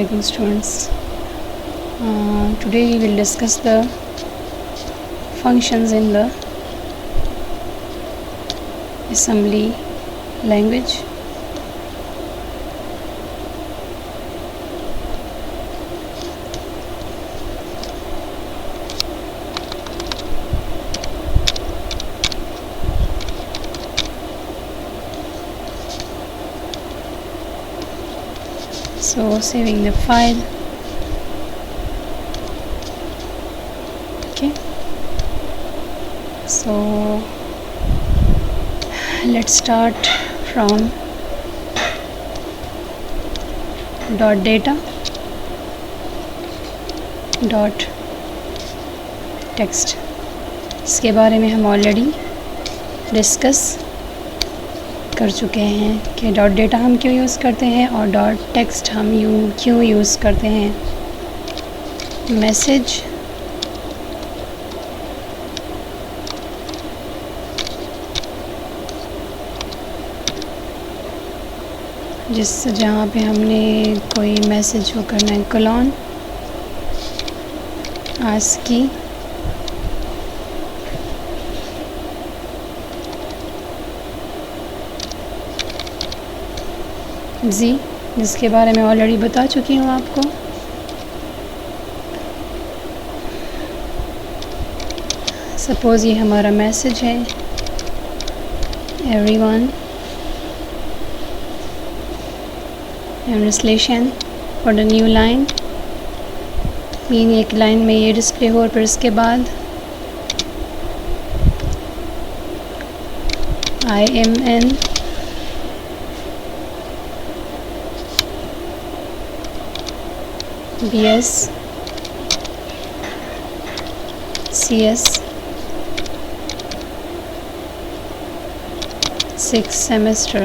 Assalamualaikum students. Today we will discuss the functions in the assembly language. So saving the file. Okay, so let's start from dot data dot text. इसके बारे में हम already discuss कर चुके हैं कि dot data हम क्यों यूज़ करते हैं और डॉट टेक्स्ट हम क्यों यूज़ करते हैं। मैसेज जहाँ पे हमने कोई मैसेज वो करना है, कोलोन आस्की जी, जिसके बारे में ऑलरेडी बता चुकी हूँ आपको। सपोज़ ये हमारा मैसेज है, everyone translation for the new line. Mean एक लाइन में ये डिस्प्ले हो और फिर इसके बाद IMN BS CS 6th semester.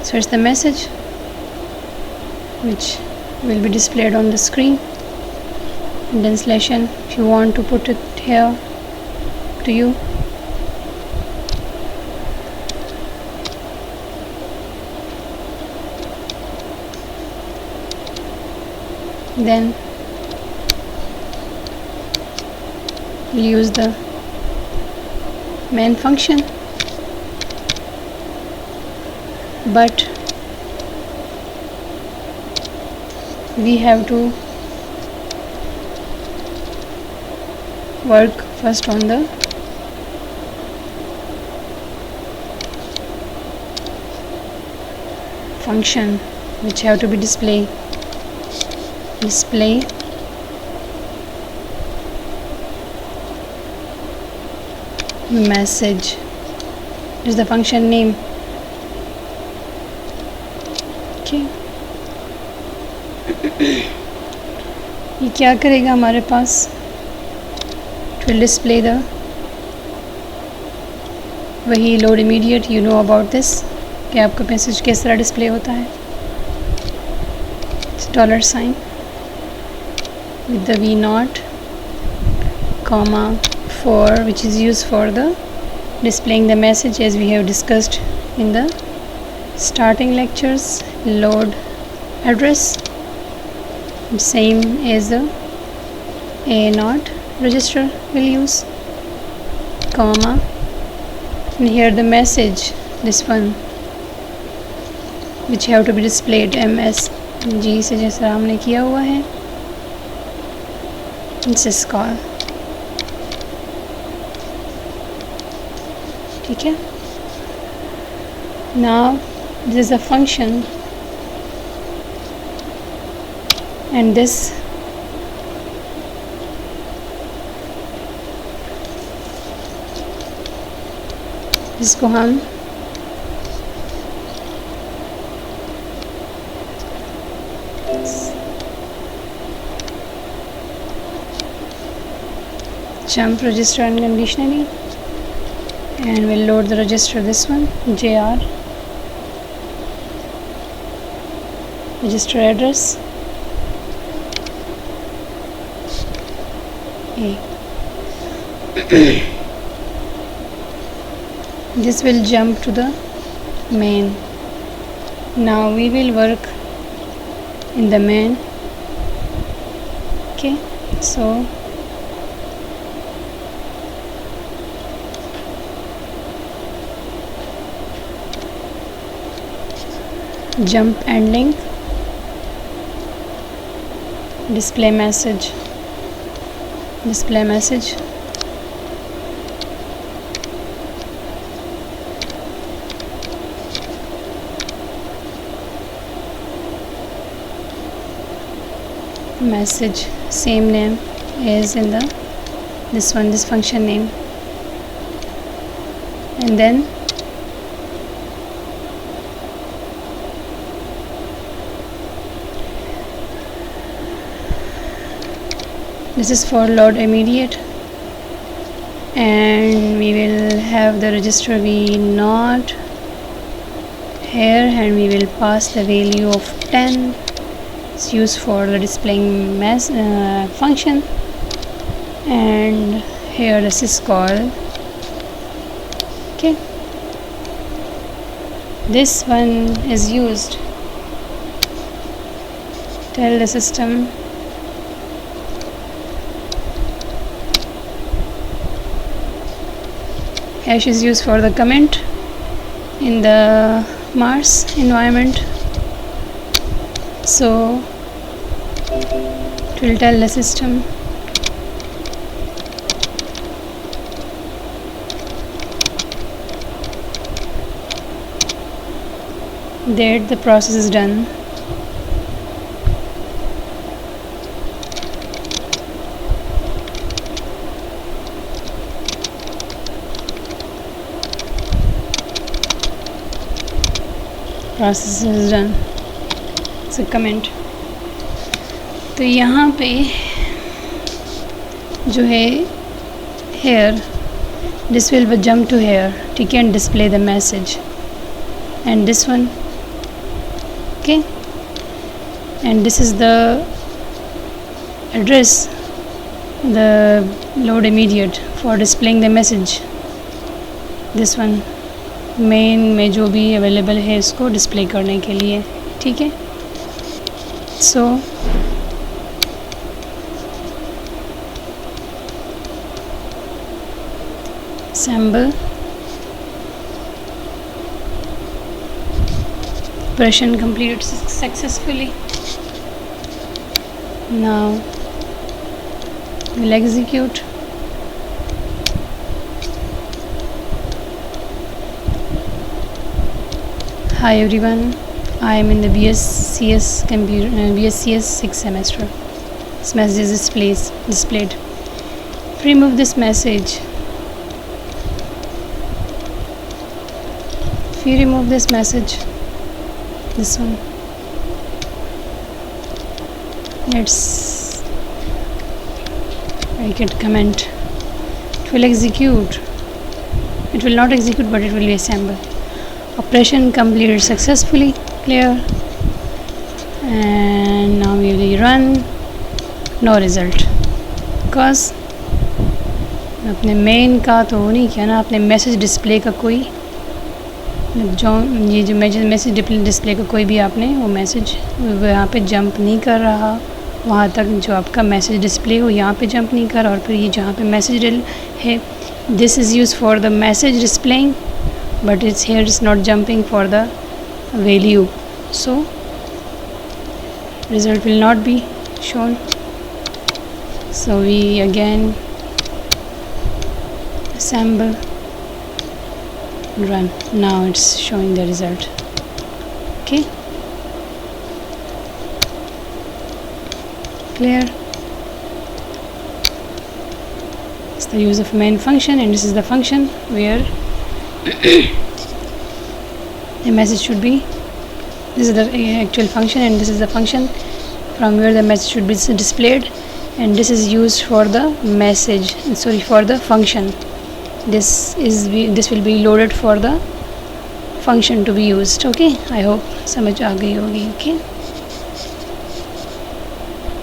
So it's the message which will be displayed on the screen. And translation, if you want to put it here to you. Then we'll use the main function, but we have to work first on the function which have to be display message is the function name. Okay, ये क्या करेगा हमारे पास? It will display the वही load immediate. You know about this कि आपका message किस तरह display होता है। $sign with the V0, comma 4, which is used for the displaying the message as we have discussed in the starting lectures. Load address, same as the A0 register will use, comma, and here the message, this one which have to be displayed MSG से जैसा हमने किया हुआ है, syscall. ठीक है, now this is a function and this इसको हम jump register unconditionally and we'll load the register, this one JR register address A. This will jump to the main. Now we will work in the main. Okay, so jump and link, display message, message, same name is in the this function name, and then this is for load immediate, and we will have the register v naught here, and we will pass the value of 10. It's used for the displaying function, and here this is called, okay, this one is used tell the system hash is used for the comment in the Mars environment. So it will tell the system that the process is done. Process is done. It's a comment. तो यहाँ पे जो है here this will jump to here, ठीक है, and display the message, and this one, okay, and this is the address, the load immediate for displaying the message. this one main में जो भी अवेलेबल है इसको डिस्प्ले करने के लिए, ठीक है. सो assemble, operation completed successfully. Now we'll execute. Hi everyone, I am in the BSCS 6th semester. This message is displayed. Remove this message. If you remove this message, this one, let's make it comment. It will execute. It will not execute, but it will be assembled. Operation completed successfully. Clear. And now we will run. No result because अपने main का तो नहीं किया ना, अपने message display का कोई जो ये जो मैसेज डिस्प्ले का कोई भी आपने वो मैसेज यहाँ पे जंप नहीं कर रहा, वहाँ तक जो आपका मैसेज डिस्प्ले हो यहाँ पे जंप नहीं कर रहा, और फिर ये जहाँ पे मैसेज है this is use for the message displaying, but it's here is not jumping for the value, so result will not be shown. So we again assemble, run. Now it's showing the result. Okay, clear. It's the use of main function, and this is the function where the message should be. This is the actual function, and this is the function from where the message should be displayed, and this is used for the message, sorry, for the function. This will be loaded for the function to be used. Okay, I hope समझ आ गई होगी. Okay.